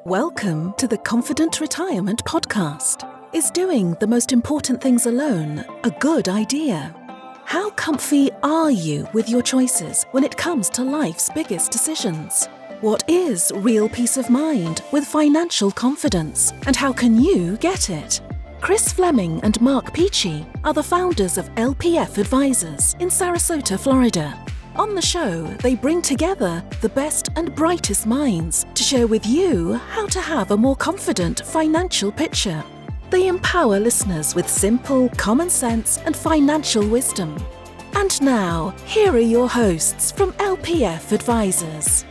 Welcome to the Confident Retirement Podcast. Is doing the most important things alone a good idea? How comfy are you with your choices when it comes to life's biggest decisions? What is real peace of mind with financial confidence, and how can you get it? Kris Flammang and Picchi are the founders of LPF Advisors in Sarasota, Florida. On the show, they bring together the best and brightest minds to share with you how to have a more confident financial picture. They empower listeners with simple, common sense and financial wisdom. And now, here are your hosts from LPF Advisors.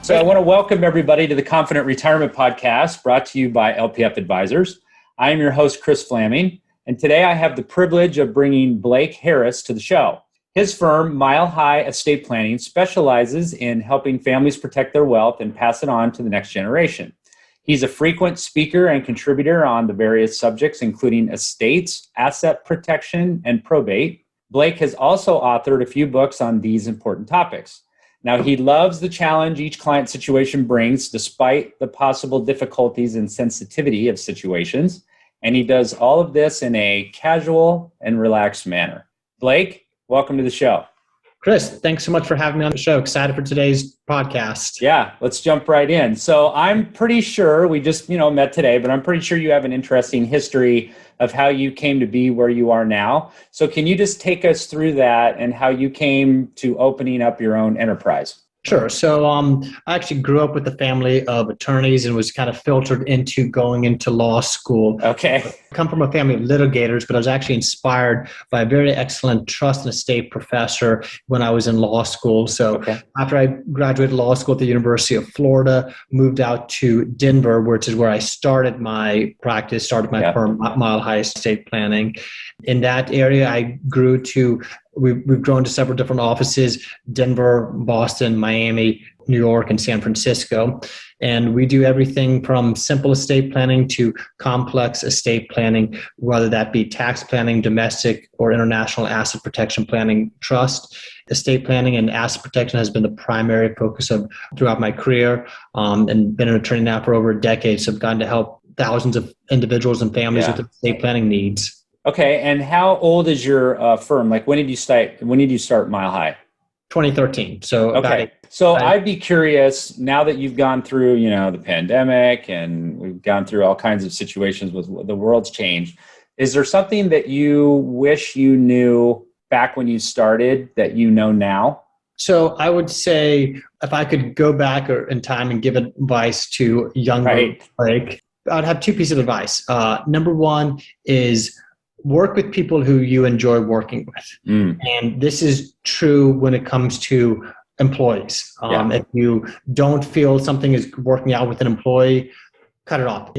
So I want to welcome everybody to the Confident Retirement Podcast, brought to you by LPF Advisors. I am your host, Kris Flammang, and today I have the privilege of bringing Blake Harris to the show. His firm, Mile High Estate Planning, specializes in helping families protect their wealth and pass it on to the next generation. He's a frequent speaker and contributor on the various subjects, including estates, asset protection, and probate. Blake has also authored a few books on these important topics. Now, he loves the challenge each client situation brings, despite the possible difficulties and sensitivity of situations, and he does all of this in a casual and relaxed manner. Blake, welcome to the show. Kris, thanks so much for having me on the show. Excited for today's podcast. Yeah, let's jump right in. So I'm pretty sure we just, met today, but I'm pretty sure you have an interesting history of how you came to be where you are now. So can you just take us through that and how you came to opening up your own enterprise? Sure. So I actually grew up with a family of attorneys and was kind of filtered into going into law school. Okay. I come from a family of litigators, but I was actually inspired by a very excellent trust and estate professor when I was in law school. So After I graduated law school at the University of Florida, moved out to Denver, which is where I started my practice, started my firm, Mile High Estate Planning. In that area, I grew to We've grown to several different offices: Denver, Boston, Miami, New York, and San Francisco. And we do everything from simple estate planning to complex estate planning, whether that be tax planning, domestic or international asset protection planning, trust. Estate planning and asset protection has been the primary focus of throughout my career, and been an attorney now for over a decade. So I've gotten to help thousands of individuals and families with estate planning needs. Okay, and how old is your firm? Like, when did you start Mile High? 2013. So I'd be curious, now that you've gone through, the pandemic, and we've gone through all kinds of situations with the world's changed. Is there something that you wish you knew back when you started that you know now? So I would say, if I could go back in time and give advice to younger Blake, I'd have two pieces of advice. Number one is work with people who you enjoy working with. And this is true when it comes to employees. If you don't feel something is working out with an employee, cut it off.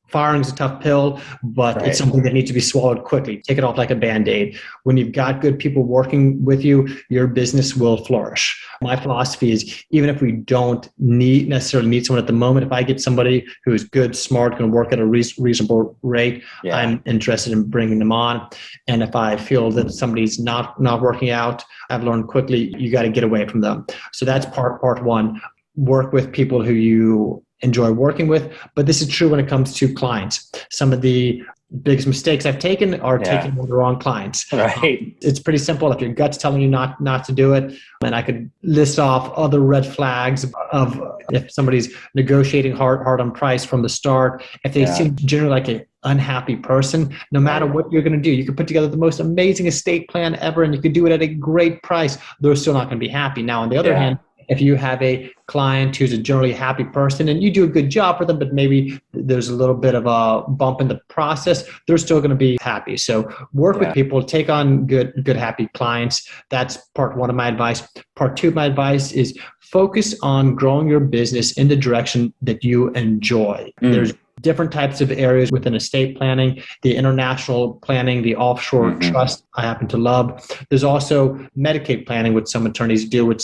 Firing is a tough pill, but it's something that needs to be swallowed quickly. Take it off like a Band-Aid. When you've got good people working with you, your business will flourish. My philosophy is, even if we don't necessarily need someone at the moment, if I get somebody who is good, smart, going to work at a reasonable rate, I'm interested in bringing them on. And if I feel that somebody's not working out, I've learned quickly, you got to get away from them. So that's part one. Work with people who you enjoy working with. But this is true when it comes to clients. Some of the biggest mistakes I've taken are taking on the wrong clients. It's pretty simple. If your gut's telling you not to do it, and I could list off other red flags of if somebody's negotiating hard on price from the start, if they seem generally like an unhappy person, no matter what you're going to do, you could put together the most amazing estate plan ever, and you could do it at a great price. They're still not going to be happy. Now, on the other hand, if you have a client who's a generally happy person and you do a good job for them, but maybe there's a little bit of a bump in the process, they're still going to be happy. So work with people, take on good, happy clients. That's part one of my advice. Part two of my advice is focus on growing your business in the direction that you enjoy. There's different types of areas within estate planning, the international planning, the offshore trust I happen to love. There's also Medicaid planning, which some attorneys do, which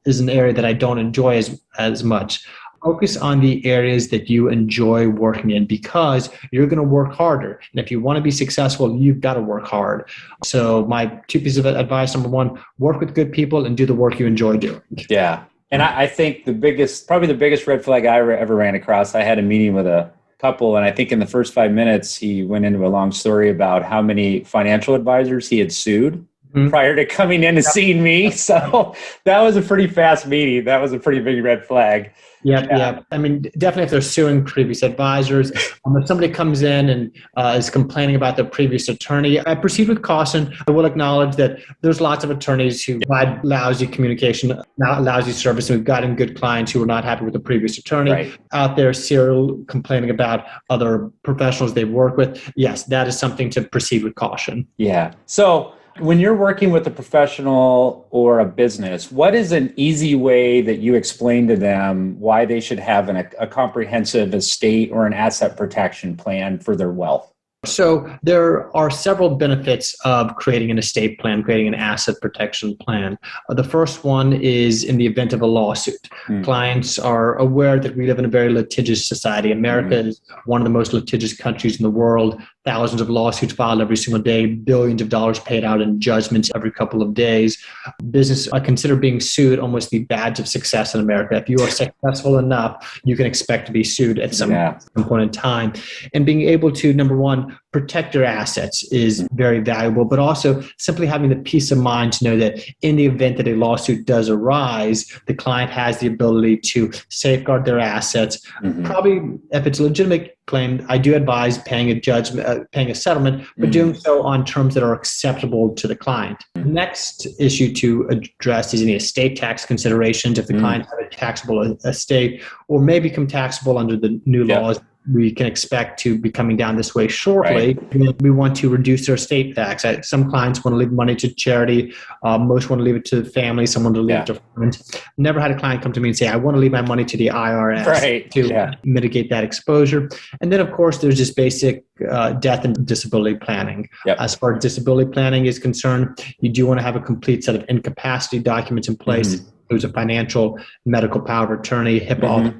is an area that I don't enjoy as much. Focus on the areas that you enjoy working in, because you're going to work harder. And if you want to be successful, you've got to work hard. So my two pieces of advice: number one, work with good people and do the work you enjoy doing. Yeah. And I think probably the biggest red flag I ever ran across, I had a meeting with a couple, and I think in the first 5 minutes, he went into a long story about how many financial advisors he had sued prior to coming in and seeing me. So that was a pretty fast meeting. That was a pretty big red flag. Yeah. I mean, definitely if they're suing previous advisors, if somebody comes in and is complaining about their previous attorney, I proceed with caution. I will acknowledge that there's lots of attorneys who provide lousy communication, lousy service, and we've gotten good clients who are not happy with the previous attorney out there serial complaining about other professionals they work with. Yes, that is something to proceed with caution. Yeah. So when you're working with a professional or a business, what is an easy way that you explain to them why they should have a comprehensive estate or an asset protection plan for their wealth? So there are several benefits of creating an estate plan, creating an asset protection plan. The first one is in the event of a lawsuit. Clients are aware that we live in a very litigious society. America is one of the most litigious countries in the world. Thousands of lawsuits filed every single day, billions of dollars paid out in judgments every couple of days. Business, I consider being sued almost the badge of success in America. If you are successful enough, you can expect to be sued at some point in time. And being able to, number one, protect your assets is very valuable, but also simply having the peace of mind to know that in the event that a lawsuit does arise, the client has the ability to safeguard their assets. Probably if it's a legitimate claim, I do advise paying a settlement, but doing so on terms that are acceptable to the client. The next issue to address is any estate tax considerations. If the client has a taxable estate or may become taxable under the new laws, we can expect to be coming down this way shortly. We want to reduce their estate tax. Some clients want to leave money to charity. Most want to leave it to the family. Some want to leave it to friends. Never had a client come to me and say, I want to leave my money to the IRS to mitigate that exposure. And then, of course, there's just basic death and disability planning. As far as disability planning is concerned, you do want to have a complete set of incapacity documents in place. There's a financial medical power of attorney, HIPAA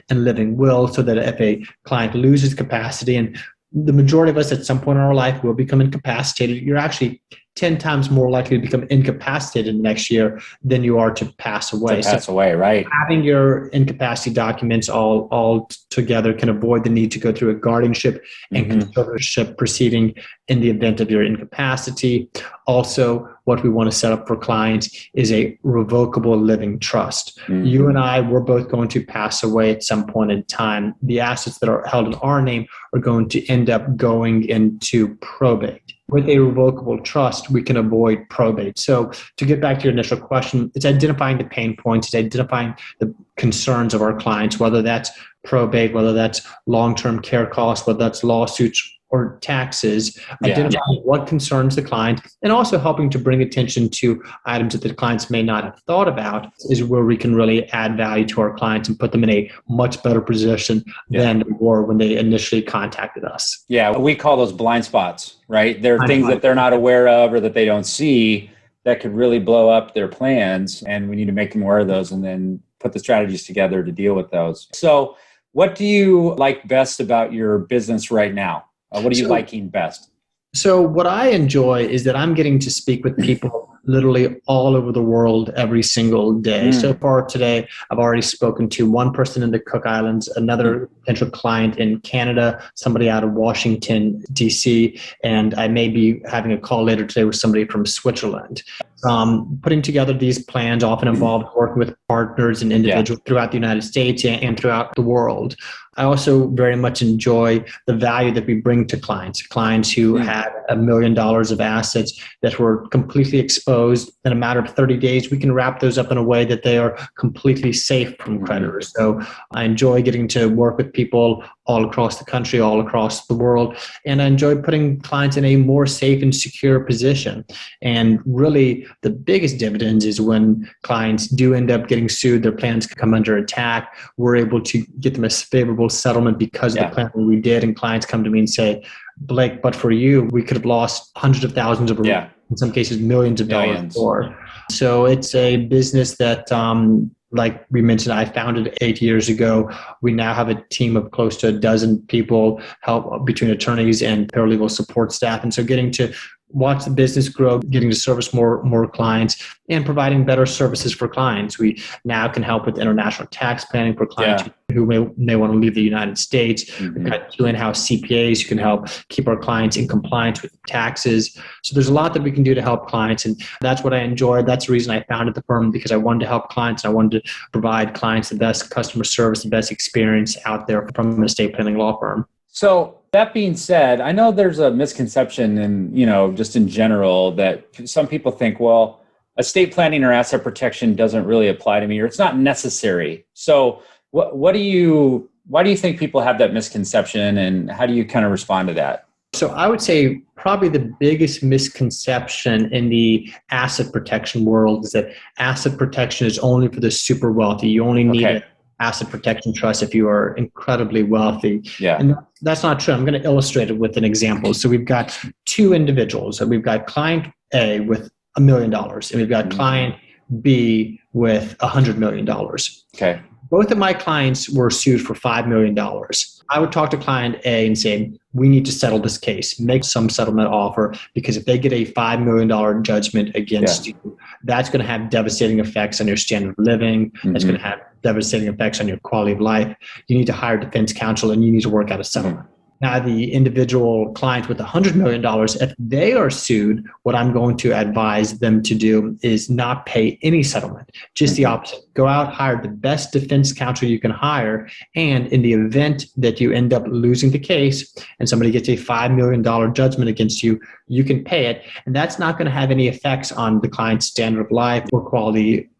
and living will, so that if a client loses capacity, and the majority of us at some point in our life will become incapacitated, you're actually 10 times more likely to become incapacitated next year than you are to pass away. Having your incapacity documents all together can avoid the need to go through a guardianship and conservatorship proceeding in the event of your incapacity. Also, what we want to set up for clients is a revocable living trust. You and I, we're both going to pass away at some point in time. The assets that are held in our name are going to end up going into probate. With a revocable trust, we can avoid probate. So to get back to your initial question, it's identifying the pain points, it's identifying the concerns of our clients, whether that's probate, whether that's long-term care costs, whether that's lawsuits or taxes, identifying what concerns the client, and also helping to bring attention to items that the clients may not have thought about is where we can really add value to our clients and put them in a much better position than they were when they initially contacted us. Yeah, we call those blind spots, right? There are things that they're not aware of or that they don't see that could really blow up their plans, and we need to make them aware of those and then put the strategies together to deal with those. So what do you like best about your business right now? What are you liking best? So what I enjoy is that I'm getting to speak with people literally all over the world every single day. So far today, I've already spoken to one person in the Cook Islands, another potential client in Canada, somebody out of Washington, D.C., and I may be having a call later today with somebody from Switzerland. Putting together these plans often involves working with partners and individuals throughout the United States and throughout the world. I also very much enjoy the value that we bring to clients who had $1 million of assets that were completely exposed. In a matter of 30 days, we can wrap those up in a way that they are completely safe from creditors. So I enjoy getting to work with people all across the country, all across the world, and I enjoy putting clients in a more safe and secure position. And really, the biggest dividends is when clients do end up getting sued, their plans come under attack. We're able to get them a favorable settlement because of the plan we did, and clients come to me and say, Blake, but for you, we could have lost hundreds of thousands of, in some cases, millions of dollars more. So it's a business that, like we mentioned, I founded 8 years ago. We now have a team of close to a dozen people, help between attorneys and paralegal support staff. And so getting to watch the business grow, getting to service more clients, and providing better services for clients. We now can help with international tax planning for clients who may want to leave the United States. We've got 2 in-house CPAs who can help keep our clients in compliance with taxes. So there's a lot that we can do to help clients, and that's what I enjoyed. That's the reason I founded the firm, because I wanted to help clients. I wanted to provide clients the best customer service, the best experience out there from an estate planning law firm. So that being said, I know there's a misconception in, just in general, that some people think, well, estate planning or asset protection doesn't really apply to me, or it's not necessary. So why do you think people have that misconception, and how do you kind of respond to that? So I would say probably the biggest misconception in the asset protection world is that asset protection is only for the super wealthy. You only need an asset protection trust if you are incredibly wealthy. Yeah. And that's not true. I'm going to illustrate it with an example. So we've got 2 individuals. We've got client A with $1 million, and we've got client B with $100 million. Okay. Both of my clients were sued for $5 million. I would talk to client A and say, we need to settle this case, make some settlement offer, because if they get a $5 million judgment against you, that's going to have devastating effects on your standard of living. That's going to have devastating effects on your quality of life. You need to hire defense counsel, and you need to work out a settlement. Now, the individual client with $100 million, if they are sued, what I'm going to advise them to do is not pay any settlement, just the opposite. Go out, hire the best defense counsel you can hire, and in the event that you end up losing the case and somebody gets a $5 million judgment against you, you can pay it, and that's not going to have any effects on the client's standard of life or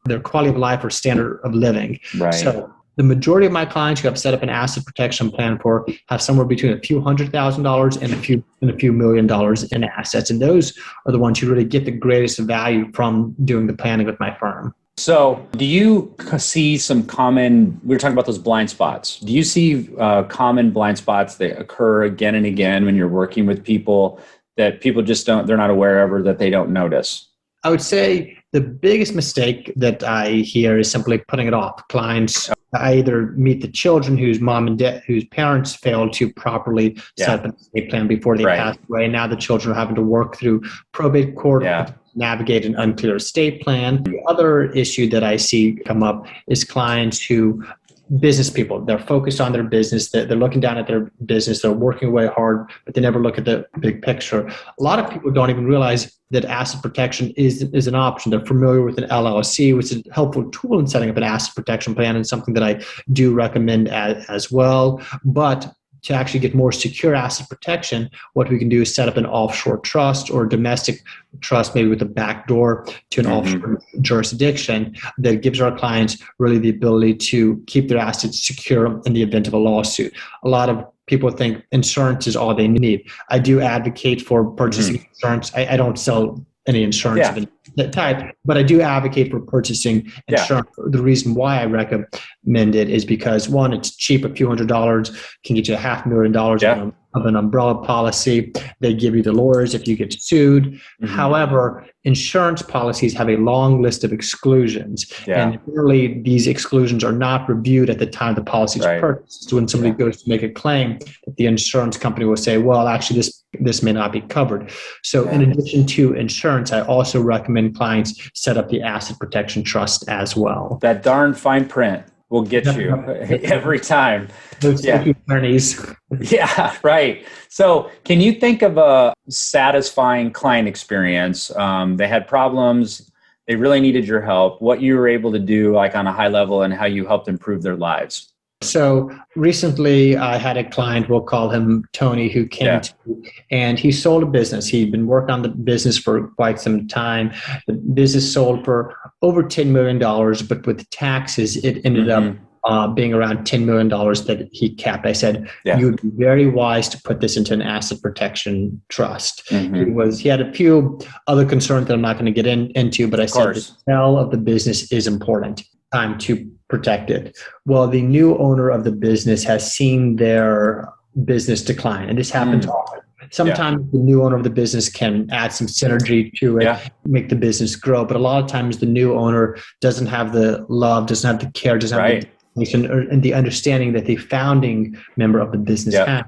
their quality of life or standard of living. Right. So the majority of my clients who I've set up an asset protection plan for have somewhere between a few $100,000 and a few $1 million in assets. And those are the ones who really get the greatest value from doing the planning with my firm. So do you see some common, we were talking about those blind spots. Do you see common blind spots that occur again and again when you're working with people that people just they're not aware of, or that they don't notice? I would say the biggest mistake that I hear is simply putting it off. Clients either meet the children whose parents failed to properly set up an estate plan before they passed away. Now the children are having to work through probate court, navigate an unclear estate plan. The other issue that I see come up is clients business people. They're focused on their business. They're looking down at their business. They're working away hard, but they never look at the big picture. A lot of people don't even realize that asset protection is an option. They're familiar with an LLC, which is a helpful tool in setting up an asset protection plan, and something that I do recommend as well. But to actually get more secure asset protection, what we can do is set up an offshore trust or a domestic trust, maybe with a back door to an offshore jurisdiction, that gives our clients really the ability to keep their assets secure in the event of a lawsuit. A lot of people think insurance is all they need. I do advocate for purchasing insurance. I don't sell any insurance of that type, but I do advocate for purchasing insurance. The reason why I recommend it is because, one, it's cheap, a few $100s can get you $500,000 of an umbrella policy. They give you the lawyers if you get sued. However, insurance policies have a long list of exclusions, and really these exclusions are not reviewed at the time the policy is purchased. So when somebody goes to make a claim, the insurance company will say, well, actually this may not be covered. So in addition to insurance, I also recommend clients set up the asset protection trust as well. That darn fine print will get you every time. Those attorneys. Yeah, right. So can you think of a satisfying client experience? They had problems. They really needed your help. What you were able to do, like on a high level, and how you helped improve their lives. So recently I had a client, we'll call him Tony, who came to me, and he sold a business. He'd been working on the business for quite some time. The business sold for over $10 million, but with taxes, it ended up being around $10 million that he kept. I said, you would be very wise to put this into an asset protection trust. He had a few other concerns that I'm not going to get into, but I said the sale of the business is important. Time to protect it. Well, the new owner of the business has seen their business decline, and this happens often. Sometimes the new owner of the business can add some synergy to it, make the business grow, but a lot of times the new owner doesn't have the love, doesn't have the care, doesn't have and the understanding that the founding member of the business has.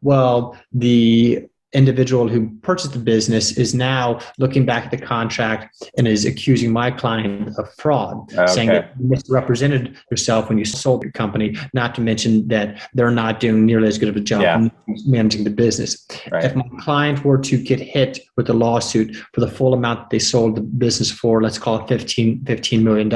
Well, the individual who purchased the business is now looking back at the contract and is accusing my client of fraud, saying that you misrepresented yourself when you sold your company, not to mention that they're not doing nearly as good of a job managing the business. Right. If my client were to get hit with a lawsuit for the full amount that they sold the business for, let's call it $15 million,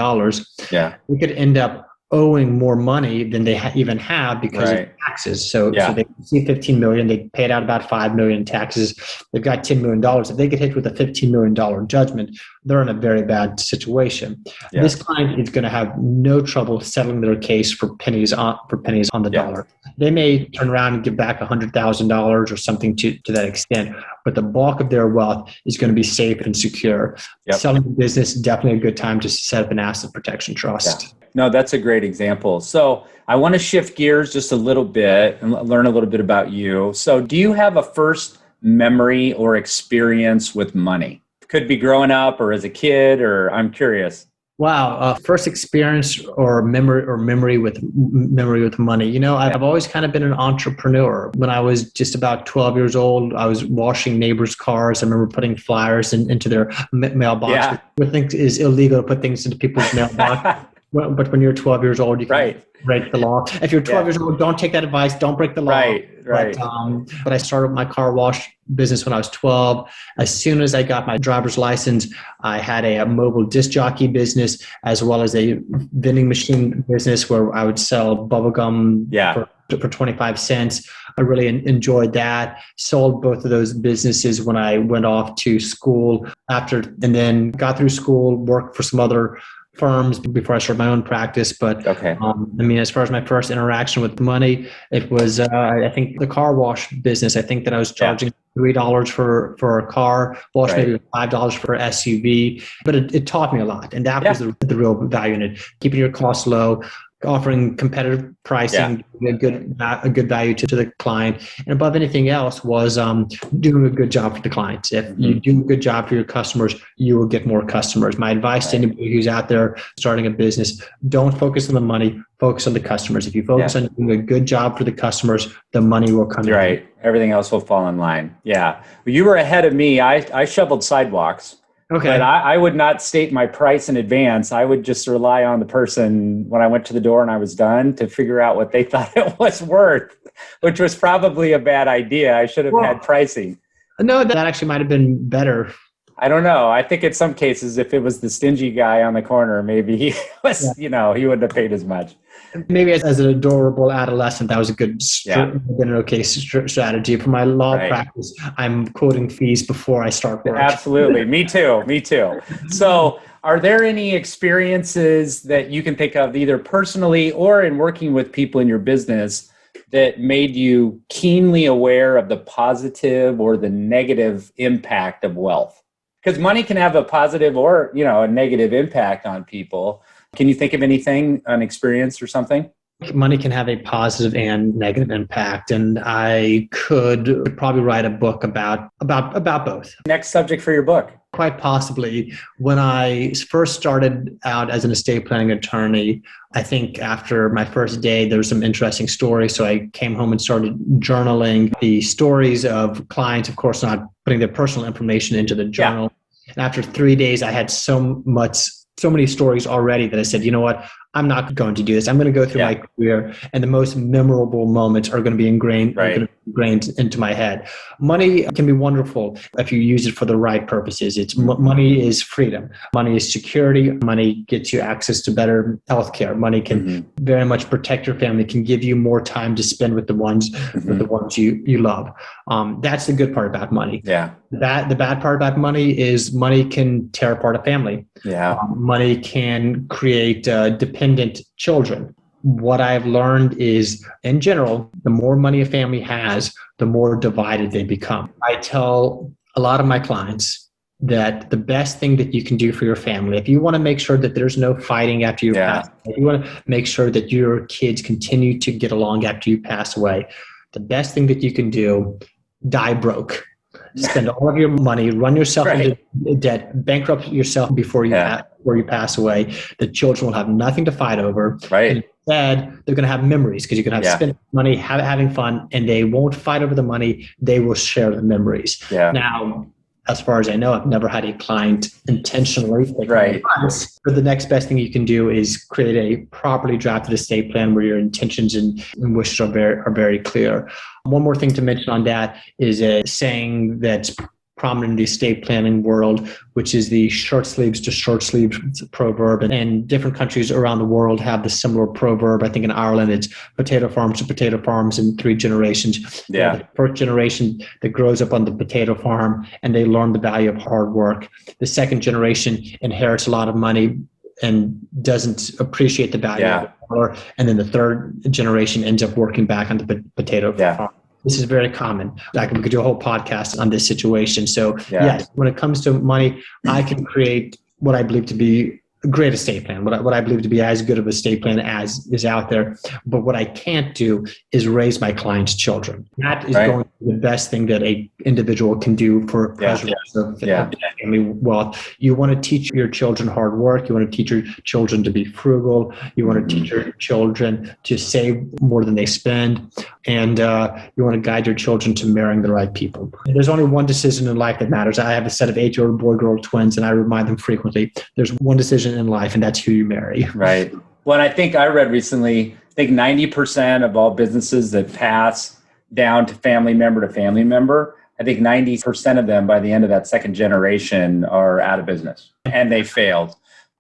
we could end up owing more money than they even have because of taxes. So they see 15 million, they paid out about 5 million in taxes. They've got $10 million. If they get hit with a $15 million judgment, they're in a very bad situation. This client is going to have no trouble settling their case for pennies on the dollar. They may turn around and give back $100,000 or something to that extent, but the bulk of their wealth is going to be safe and secure. Selling the business is definitely a good time to set up an asset protection trust. No, that's a great example. So I want to shift gears just a little bit and learn a little bit about you. So do you have a first memory or experience with money? Could be growing up or as a kid, or I'm curious. Wow. First experience or memory with money. You know, I've always kind of been an entrepreneur. When I was just about 12 years old, I was washing neighbors' cars. I remember putting flyers into their mailbox. I think is illegal to put things into people's mailbox. But when you're 12 years old, you can break the law. If you're 12 years old, don't take that advice. Don't break the law. Right. But I started my car wash business when I was 12. As soon as I got my driver's license, I had a mobile disc jockey business as well as a vending machine business where I would sell bubble gum for 25 cents. I really enjoyed that. Sold both of those businesses when I went off to school and then got through school, worked for some other firms before I started my own practice. But as far as my first interaction with money, it was, I think the car wash business. I think that I was charging $3 for a car wash, maybe $5 for an SUV, but it taught me a lot. And that was the real value in it, keeping your costs low, offering competitive pricing, a good value to the client, and above anything else was doing a good job for the clients. If you do a good job for your customers, you will get more customers. My advice to anybody who's out there starting a business: don't focus on the money, focus on the customers. If you focus on doing a good job for the customers, the money will come. Right, everything else will fall in line. Yeah, well, you were ahead of me. I shoveled sidewalks. Okay. But I would not state my price in advance. I would just rely on the person when I went to the door and I was done to figure out what they thought it was worth, which was probably a bad idea. I should have had pricing. No, that actually might have been better. I don't know. I think in some cases, if it was the stingy guy on the corner, maybe he was, he wouldn't have paid as much. Maybe as an adorable adolescent, that was a good, strategy. For my law practice, I'm quoting fees before I start work. Absolutely. Me too. So are there any experiences that you can think of either personally or in working with people in your business that made you keenly aware of the positive or the negative impact of wealth? Because money can have a positive or, a negative impact on people. Can you think of anything, an experience or something? Money can have a positive and negative impact, and I could probably write a book about both. Next subject for your book? Quite possibly. When I first started out as an estate planning attorney, I think after my first day, there were some interesting stories. So I came home and started journaling the stories of clients, of course, not putting their personal information into the journal. And after 3 days, I had so many stories already that I said, you know what, I'm not going to do this. I'm going to go through my career, and the most memorable moments are going to be ingrained into my head. Money can be wonderful if you use it for the right purposes. Money is freedom. Money is security. Money gets you access to better healthcare. Money can very much protect your family, can give you more time to spend with the ones you love. That's the good part about money. Yeah. The bad part about money is money can tear apart a family. Yeah. Money can create dependent children. What I've learned is, in general, the more money a family has, the more divided they become. I tell a lot of my clients that the best thing that you can do for your family, if you want to make sure that there's no fighting after you pass, if you want to make sure that your kids continue to get along after you pass away, the best thing that you can do, die broke. Spend all of your money, run yourself into debt, bankrupt yourself before you pass away. The children will have nothing to fight over. Right. Instead, they're going to have memories because you're going to have spending money, having fun, and they won't fight over the money. They will share the memories. Yeah. Now, as far as I know, I've never had a client intentionally take advice. But the next best thing you can do is create a properly drafted estate plan where your intentions and wishes are very clear. One more thing to mention on that is a saying that's prominent in the estate planning world, which is the short sleeves to short sleeves proverb. And different countries around the world have the similar proverb. I think in Ireland, it's potato farms to potato farms in 3 generations. Yeah. The first generation that grows up on the potato farm and they learn the value of hard work. The second generation inherits a lot of money and doesn't appreciate the value of it. And then the third generation ends up working back on the potato farm. This is very common. We could do a whole podcast on this situation. So yes, when it comes to money, I can create what I believe to be a great estate plan, what I believe to be as good of a estate plan as is out there. But what I can't do is raise my clients' children. That is going to be the best thing that a individual can do for preservation of family wealth. You want to teach your children hard work. You want to teach your children to be frugal. You want to teach your children to save more than they spend. And you want to guide your children to marrying the right people. There's only one decision in life that matters. I have a set of 8-year-old boy-girl twins, and I remind them frequently, there's one decision in life, and that's who you marry. Right. Well, and I think I read recently, I think 90% of all businesses that pass down to family member, I think 90% of them by the end of that second generation are out of business and they failed.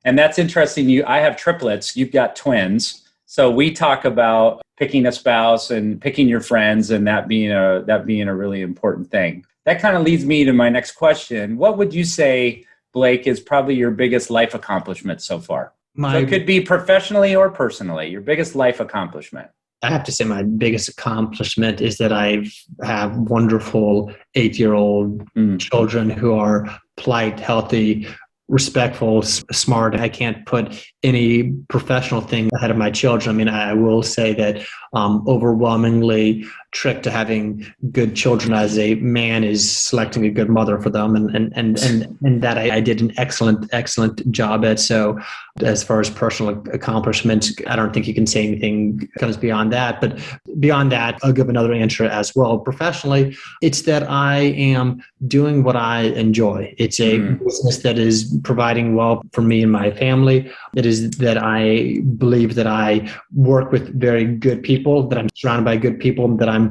And that's interesting. I have triplets, you've got twins. So we talk about picking a spouse and picking your friends and that being a really important thing. That kind of leads me to my next question. What would you say, Blake, is probably your biggest life accomplishment so far? So it could be professionally or personally, your biggest life accomplishment. I have to say my biggest accomplishment is that I have wonderful 8-year-old children who are polite, healthy, respectful, smart. I can't put any professional thing ahead of my children. I mean, I will say that overwhelmingly trick to having good children as a man is selecting a good mother for them, and that I did an excellent job at. So as far as personal accomplishments, I don't think you can say anything comes beyond that. But beyond that, I'll give another answer as well. Professionally, it's that I am doing what I enjoy. It's a business that is providing well for me and my family. It is that I believe that I work with very good people, that I'm surrounded by good people, that I'm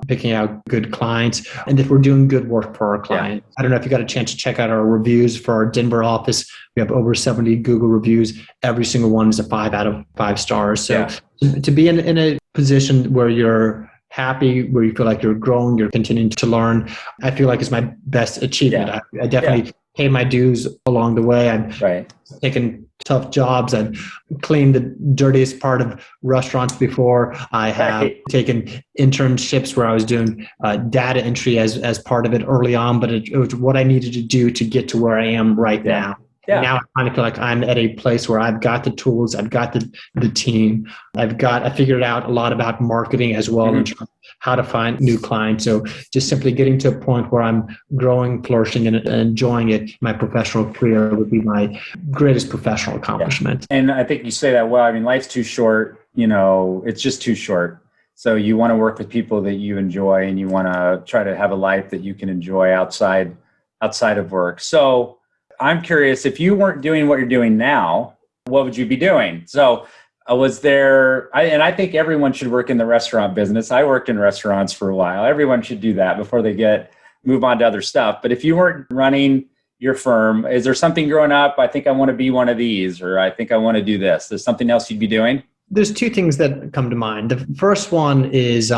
picking out good clients, and that we're doing good work for our clients. I don't know if you got a chance to check out our reviews for our Denver office. We have over 70 Google reviews. Every single one is a 5 out of 5 stars. So to be in a position where you're happy, where you feel like you're growing, you're continuing to learn, I feel like is my best achievement. I definitely pay my dues along the way. I've taken tough jobs. I've cleaned the dirtiest part of restaurants before. I have taken internships where I was doing data entry as part of it early on, but it was what I needed to do to get to where I am right now. Now I kind of feel like I'm at a place where I've got the tools, I've got the team, I figured out a lot about marketing as well, in terms of how to find new clients. So just simply getting to a point where I'm growing, flourishing, and enjoying it, my professional career would be my greatest professional accomplishment. And I think you say that well. I mean, life's too short. It's just too short. So you want to work with people that you enjoy, and you want to try to have a life that you can enjoy outside of work. So I'm curious, if you weren't doing what you're doing now, what would you be doing? So and I think everyone should work in the restaurant business. I worked in restaurants for a while. Everyone should do that before they move on to other stuff. But if you weren't running your firm, is there something growing up? I think I want to be one of these, or I think I want to do this. There's something else you'd be doing? There's 2 things that come to mind. The first one is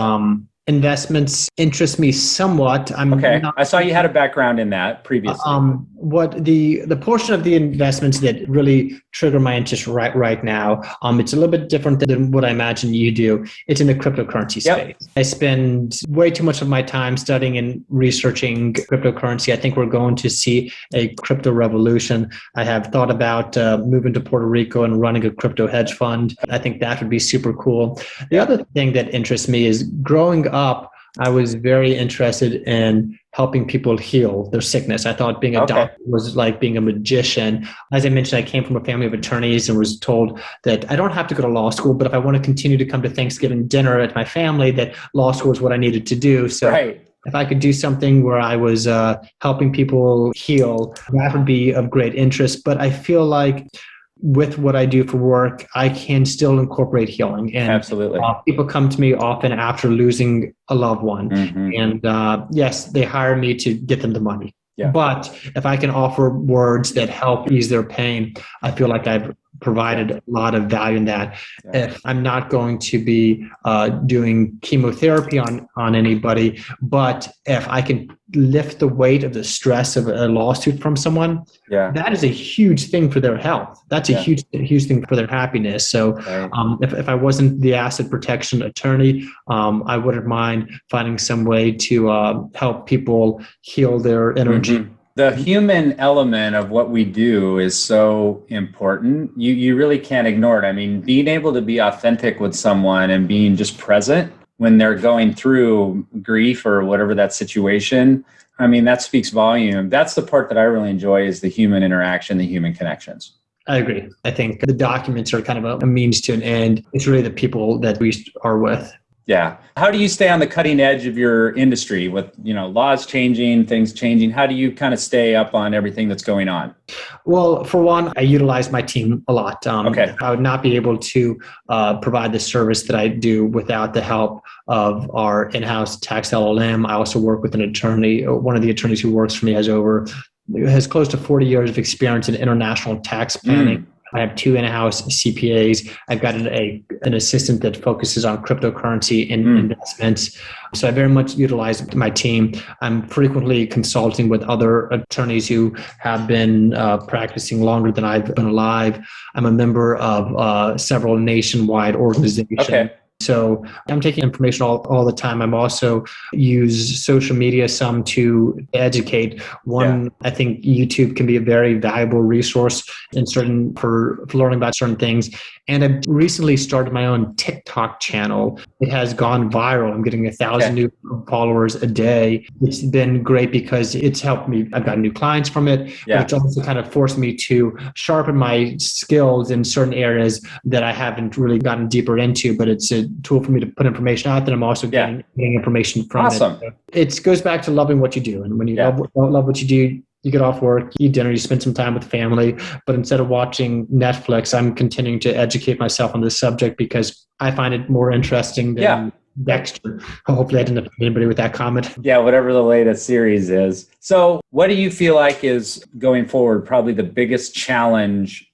investments interest me somewhat. I saw you had a background in that previously. What the portion of the investments that really trigger my interest right now, it's a little bit different than what I imagine you do. It's in the cryptocurrency space. I spend way too much of my time studying and researching cryptocurrency. I think we're going to see a crypto revolution. I have thought about moving to Puerto Rico and running a crypto hedge fund. I think that would be super cool. The other thing that interests me is growing up, I was very interested in helping people heal their sickness. I thought being a doctor was like being a magician. As I mentioned, I came from a family of attorneys and was told that I don't have to go to law school, but if I want to continue to come to Thanksgiving dinner at my family, that law school is what I needed to do. So if I could do something where I was helping people heal, that would be of great interest. But I feel like with what I do for work, I can still incorporate healing. And absolutely, people come to me often after losing a loved one. And yes, they hire me to get them the money. But if I can offer words that help ease their pain, I feel like I've provided a lot of value in that. If I'm not going to be doing chemotherapy on anybody, but if I can lift the weight of the stress of a lawsuit from someone, that is a huge thing for their health. That's a huge thing for their happiness. So if I wasn't the asset protection attorney, I wouldn't mind finding some way to help people heal their energy. The human element of what we do is so important. You really can't ignore it. I mean, being able to be authentic with someone and being just present when they're going through grief or whatever that situation, I mean, that speaks volume. That's the part that I really enjoy, is the human interaction, the human connections. I agree. I think the documents are kind of a means to an end. It's really the people that we are with. Yeah. How do you stay on the cutting edge of your industry with, laws changing, things changing? How do you kind of stay up on everything that's going on? Well, for one, I utilize my team a lot. I would not be able to provide the service that I do without the help of our in-house tax LLM. I also work with an attorney. One of the attorneys who works for me has close to 40 years of experience in international tax planning. I have 2 in-house CPAs. I've got an assistant that focuses on cryptocurrency investments. So I very much utilize my team. I'm frequently consulting with other attorneys who have been practicing longer than I've been alive. I'm a member of several nationwide organizations. So I'm taking information all the time. I'm also use social media some to educate. I think YouTube can be a very valuable resource for learning about certain things. And I've recently started my own TikTok channel. It has gone viral. I'm getting 1,000 new followers a day. It's been great because it's helped me. I've got new clients from it. But it's also kind of forced me to sharpen my skills in certain areas that I haven't really gotten deeper into. But it's a tool for me to put information out there. I'm also getting information from it. So it goes back to loving what you do. And when you love what you do, you get off work, eat dinner, you spend some time with family. But instead of watching Netflix, I'm continuing to educate myself on this subject because I find it more interesting than Dexter. Hopefully I didn't offend anybody with that comment. Yeah, whatever the latest series is. So what do you feel like is, going forward, probably the biggest challenge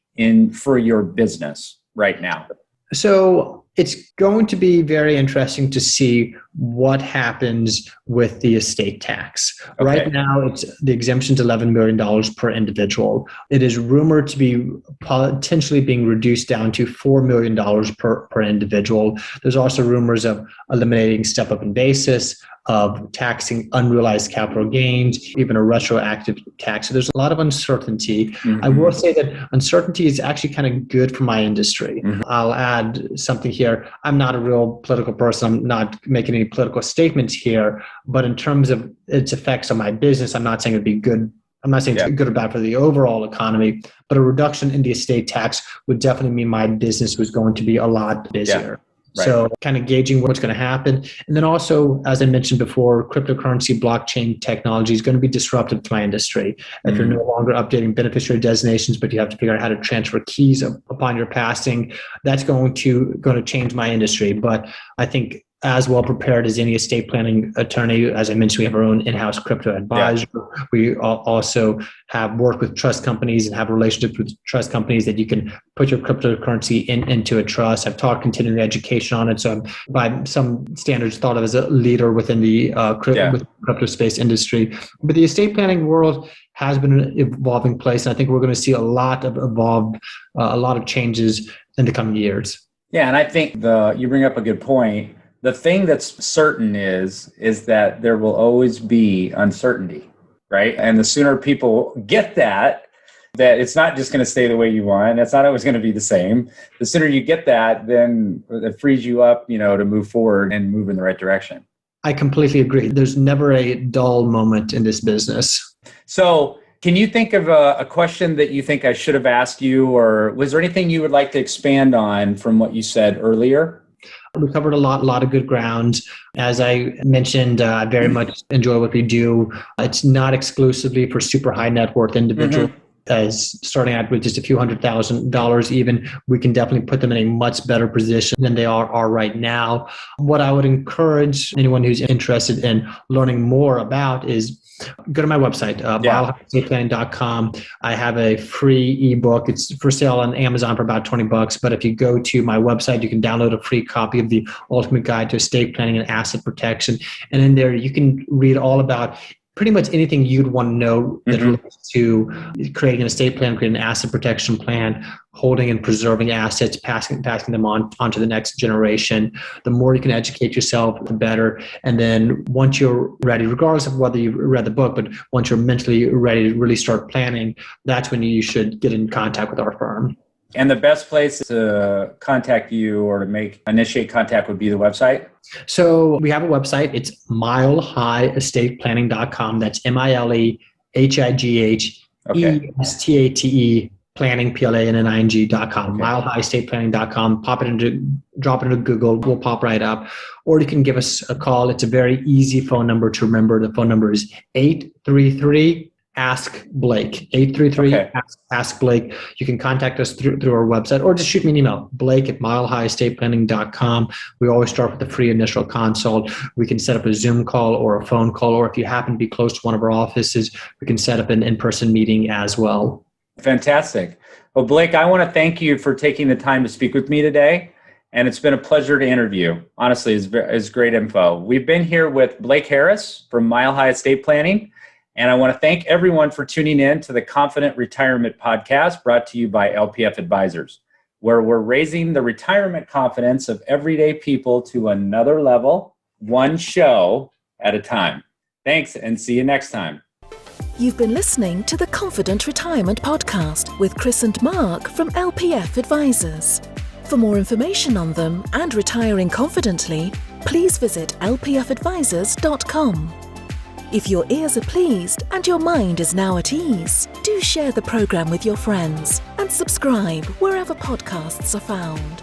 for your business right now? So it's going to be very interesting to see what happens with the estate tax. Right now, the exemption to $11 million per individual. It is rumored to be potentially being reduced down to $4 million per individual. There's also rumors of eliminating step-up in basis, of taxing unrealized capital gains, even a retroactive tax. So there's a lot of uncertainty. I will say that uncertainty is actually kind of good for my industry. I'll add something here. I'm not a real political person. I'm not making any political statements here, but in terms of its effects on my business, I'm not saying it'd be good. I'm not saying it's good or bad for the overall economy, but a reduction in the estate tax would definitely mean my business was going to be a lot busier. So kind of gauging what's going to happen. And then also, as I mentioned before, cryptocurrency, blockchain technology is going to be disruptive to my industry. If you're no longer updating beneficiary designations, but you have to figure out how to transfer keys upon your passing, that's going to change my industry. But I think as well prepared as any estate planning attorney. As I mentioned, we have our own in-house crypto advisor. We also have worked with trust companies and have relationships with trust companies that you can put your cryptocurrency into a trust. I've taught continuing education on it. So I'm, by some standards, thought of as a leader within the crypto space industry. But the estate planning world has been an evolving place. And I think we're going to see a lot of changes in the coming years. Yeah. And I think you bring up a good point. The thing that's certain is that there will always be uncertainty, right? And the sooner people get that it's not just going to stay the way you want, it's not always going to be the same. The sooner you get that, then it frees you up, to move forward and move in the right direction. I completely agree. There's never a dull moment in this business. So can you think of a question that you think I should have asked you, or was there anything you would like to expand on from what you said earlier? We covered a lot of good ground. As I mentioned, I very much enjoy what we do. It's not exclusively for super high net worth individuals. As starting out with just a few $100,000 even, we can definitely put them in a much better position than they are right now. What I would encourage anyone who's interested in learning more about is go to my website, milehighstateplanning.com. I have a free ebook. It's for sale on Amazon for about $20. But if you go to my website, you can download a free copy of the Ultimate Guide to Estate Planning and Asset Protection. And in there, you can read all about pretty much anything you'd want to know that relates to creating an estate plan, creating an asset protection plan, holding and preserving assets, passing them on to the next generation. The more you can educate yourself, the better. And then once you're ready, regardless of whether you've read the book, but once you're mentally ready to really start planning, that's when you should get in contact with our firm. And the best place to contact you or to initiate contact would be the website? So we have a website. It's milehighestate.planning.com. That's MILEHIGHESTATE planning, PLANNING.com. Okay. Milehighestate.planning.com. Drop it into Google. We'll pop right up. Or you can give us a call. It's a very easy phone number to remember. The phone number is 833 Ask Blake, 833 Ask Blake. You can contact us through our website or just shoot me an email, blake@milehighestate.planning.com. We always start with a free initial consult. We can set up a Zoom call or a phone call, or if you happen to be close to one of our offices, we can set up an in-person meeting as well. Fantastic. Well, Blake, I want to thank you for taking the time to speak with me today. And it's been a pleasure to interview. Honestly, it's great info. We've been here with Blake Harris from Mile High Estate Planning. And I want to thank everyone for tuning in to the Confident Retirement Podcast brought to you by LPF Advisors, where we're raising the retirement confidence of everyday people to another level, one show at a time. Thanks, and see you next time. You've been listening to the Confident Retirement Podcast with Kris and Mark from LPF Advisors. For more information on them and retiring confidently, please visit lpfadvisors.com. If your ears are pleased and your mind is now at ease, do share the program with your friends and subscribe wherever podcasts are found.